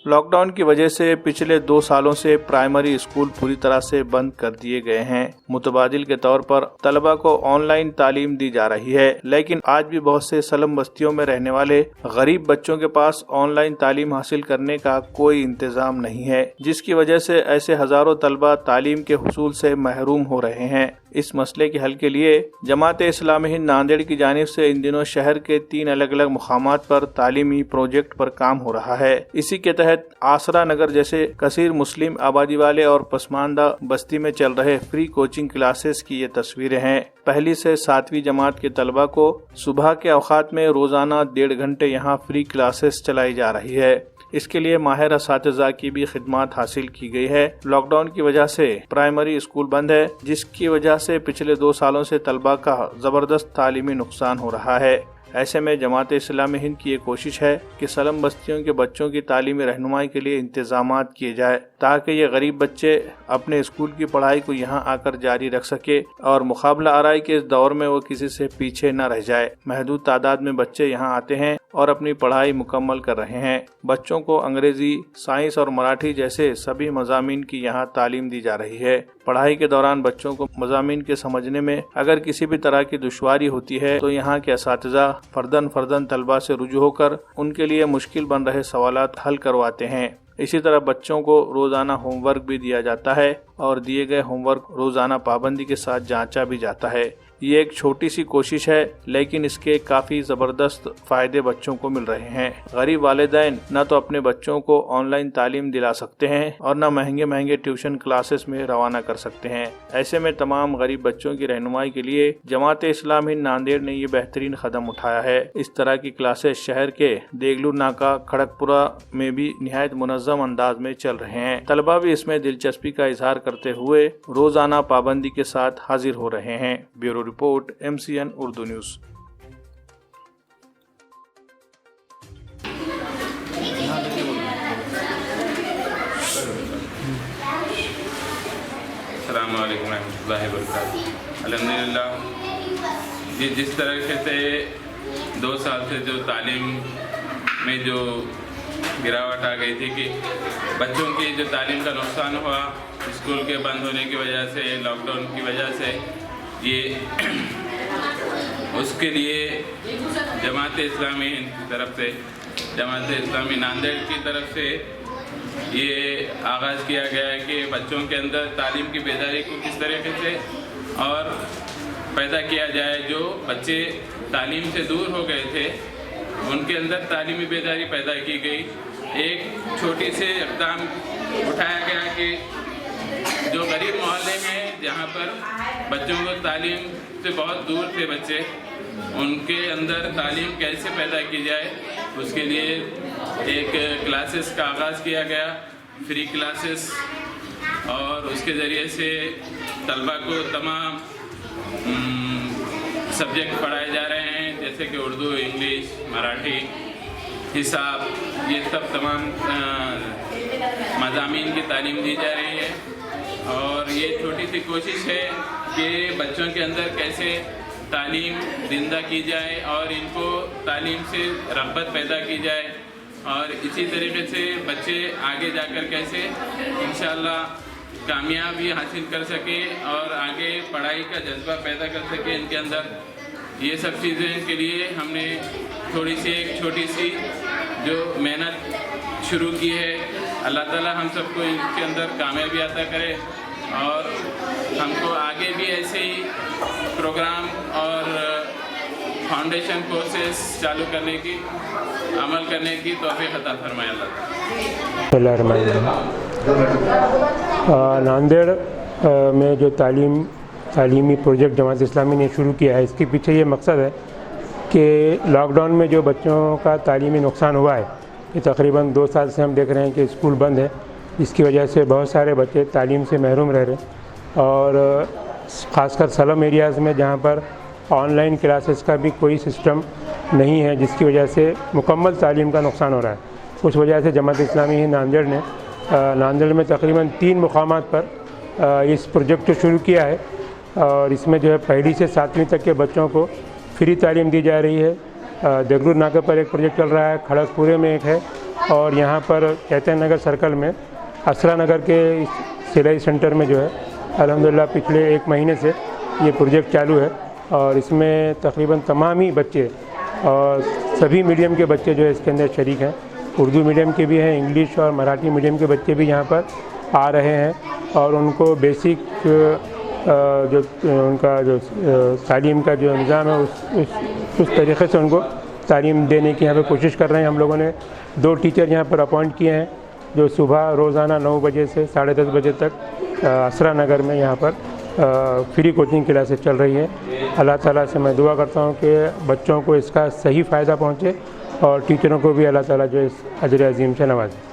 Lock down کی وجہ سے پچھلے 2 سالوں سے پرائمری اسکول پوری طرح سے بند کر دیے گئے ہیں۔ متبادل کے طور پر طلبہ کو آن لائن تعلیم دی جا رہی ہے، لیکن آج بھی بہت سے سلم بستیوں میں رہنے والے غریب بچوں کے پاس آن لائن تعلیم حاصل کرنے کا کوئی انتظام نہیں ہے، جس کی وجہ سے ایسے ہزاروں طلبہ تعلیم کے حصول سے محروم ہو رہے ہیں۔ اس مسئلے کے حل کے لیے جماعت اسلامی ہند ناندیڑ کی جانب سے ان دنوں شہر کے 3 الگ الگ مقامات پر تعلیمی پروجیکٹ پر کام ہو رہا ہے۔ اسی کے تحت آسرا نگر جیسے کثیر مسلم آبادی والے اور پسماندہ بستی میں چل رہے فری کوچنگ کلاسز کی یہ تصویریں ہیں۔ 1 سے 7ویں جماعت کے طلبہ کو صبح کے اوقات میں روزانہ 1.5 گھنٹے یہاں فری کلاسز چلائی جا رہی ہے۔ اس کے لیے ماہر اساتذہ کی بھی خدمات حاصل کی گئی ہے۔ لاک ڈاؤن کی وجہ سے پرائمری اسکول بند ہے، جس کی وجہ سے پچھلے 2 سالوں سے طلبہ کا زبردست تعلیمی نقصان ہو رہا ہے۔ ایسے میں جماعت اسلامی ہند کی یہ کوشش ہے کہ سلم بستیوں کے بچوں کی تعلیمی رہنمائی کے لیے انتظامات کیے جائے تاکہ یہ غریب بچے اپنے اسکول کی پڑھائی کو یہاں آ کر جاری رکھ سکے اور مقابلہ آرائی کے اس دور میں وہ کسی سے پیچھے نہ رہ جائے۔ محدود تعداد میں بچے یہاں آتے ہیں اور اپنی پڑھائی مکمل کر رہے ہیں۔ بچوں کو انگریزی، سائنس اور مراٹھی جیسے سبھی مضامین کی یہاں تعلیم دی جا رہی ہے۔ پڑھائی کے دوران بچوں کو مضامین کے سمجھنے میں اگر کسی بھی طرح کی دشواری ہوتی ہے تو یہاں کے اساتذہ فرداً طلبہ سے رجوع ہو کر ان کے لیے مشکل بن رہے سوالات حل کرواتے ہیں۔ اسی طرح بچوں کو روزانہ ہوم ورک بھی دیا جاتا ہے اور دیے گئے ہوم ورک روزانہ پابندی کے ساتھ جانچا بھی جاتا ہے۔ یہ ایک چھوٹی سی کوشش ہے، لیکن اس کے کافی زبردست فائدے بچوں کو مل رہے ہیں۔ غریب والدین نہ تو اپنے بچوں کو آن لائن تعلیم دلا سکتے ہیں اور نہ مہنگے ٹیوشن کلاسز میں روانہ کر سکتے ہیں۔ ایسے میں تمام غریب بچوں کی رہنمائی کے لیے جماعت اسلامی ہند ناندیڑ نے یہ بہترین قدم اٹھایا ہے۔ اس طرح کی کلاسز شہر کے دیگلو ناکا، کھڑک پورہ میں بھی نہایت منظم انداز میں چل رہے ہیں۔ طلبہ بھی اس میں دلچسپی کا اظہار کرتے ہوئے روزانہ پابندی کے ساتھ حاضر ہو رہے ہیں۔ Bureau report MCN Urdu news. السلام علیکم ورحمۃ اللہ وبرکاتہ۔ الحمدللہ جس طرح سے 2 سال سے جو تعلیم میں جو گراوٹ آ گئی تھی کہ بچوں کی جو تعلیم کا نقصان ہوا اسکول کے بند ہونے کی وجہ سے، لاک ڈاؤن کی وجہ سے، یہ اس کے لیے جماعت اسلامی ہند کی طرف سے، جماعت اسلامی ناندیڑ کی طرف سے یہ آغاز کیا گیا ہے کہ بچوں کے اندر تعلیم کی بیداری کو کس طریقے سے اور پیدا کیا جائے۔ جو بچے تعلیم سے دور ہو گئے تھے ان کے اندر تعلیمی بیداری پیدا کی گئی۔ ایک چھوٹی سے اقدام اٹھایا گیا کہ جو غریب محلے میں جہاں پر بچوں کو تعلیم سے بہت دور تھے بچے، ان کے اندر تعلیم کیسے پیدا کی جائے، اس کے لیے ایک کلاسز کا آغاز کیا گیا، فری کلاسز، اور اس کے ذریعے سے طلبہ کو تمام سبجیکٹ پڑھائے جا رہے ہیں، جیسے کہ اردو، انگلش، مراٹھی، حساب، یہ سب تمام مضامین کی تعلیم دی جا رہی ہے۔ اور یہ چھوٹی سی کوشش ہے کہ بچوں کے اندر کیسے تعلیم زندہ کی جائے اور ان کو تعلیم سے رغبت پیدا کی جائے، اور اسی طریقے سے بچے آگے جا کر کیسے انشاءاللہ کامیابی حاصل کر سکے اور آگے پڑھائی کا جذبہ پیدا کر سکے ان کے اندر۔ یہ سب چیزیں کے لیے ہم نے تھوڑی سی ایک چھوٹی سی جو محنت شروع کی ہے۔ اللہ تعالیٰ ہم سب کو ان کے اندر کامیابی عطا کرے اور ہم کو آگے بھی ایسے ہی پروگرام اور فاؤنڈیشن کورسز چالو کرنے کی، عمل کرنے کی توفیق عطا فرمائے اللہ تعالیٰ۔ ناندیڑ میں جو تعلیمی پروجیکٹ جماعت اسلامی نے شروع کیا ہے، اس کے پیچھے یہ مقصد ہے کہ لاک ڈاؤن میں جو بچوں کا تعلیمی نقصان ہوا ہے، کہ تقریباً 2 سال سے ہم دیکھ رہے ہیں کہ اسکول بند ہے، جس کی وجہ سے بہت سارے بچے تعلیم سے محروم رہ رہے ہیں، اور خاص کر سلم ایریاز میں جہاں پر آن لائن کلاسز کا بھی کوئی سسٹم نہیں ہے، جس کی وجہ سے مکمل تعلیم کا نقصان ہو رہا ہے۔ اس وجہ سے جماعت اسلامی ہند ناندیڑ نے ناندیڑ میں تقریباً 3 مقامات پر اس پروجیکٹ کو شروع کیا ہے، اور اس میں جو ہے 1 سے 7ویں تک کے بچوں کو فری تعلیم دی جا رہی ہے۔ دیگلو ناکے پر ایک پروجیکٹ چل رہا ہے، کھڑک پورے میں ایک ہے، اور یہاں پر چیتن نگر سرکل میں اسرا نگر کے سلائی سینٹر میں جو ہے الحمدللہ پچھلے 1 مہینے سے یہ پروجیکٹ چالو ہے، اور اس میں تقریباً تمام ہی بچے اور سبھی میڈیم کے بچے جو ہے اس کے اندر شریک ہیں۔ اردو میڈیم کے بھی ہیں، انگلش اور مراٹھی میڈیم کے بچے بھی یہاں پر آ رہے ہیں، اور ان کو بیسک جو ان کا جو تعلیم کا جو نظام ہے اس طریقے سے ان کو تعلیم دینے کی یہاں پہ کوشش کر رہے ہیں۔ ہم لوگوں نے 2 ٹیچر یہاں پر اپوائنٹ کیے ہیں جو صبح روزانہ 9 بجے سے 10:30 بجے تک اسرا نگر میں یہاں پر فری کوچنگ کلاسز چل رہی ہے۔ اللہ تعالیٰ سے میں دعا کرتا ہوں کہ بچوں کو اس کا صحیح فائدہ پہنچے اور ٹیچروں کو بھی اللہ تعالیٰ جو اس اجر عظیم سے نوازے۔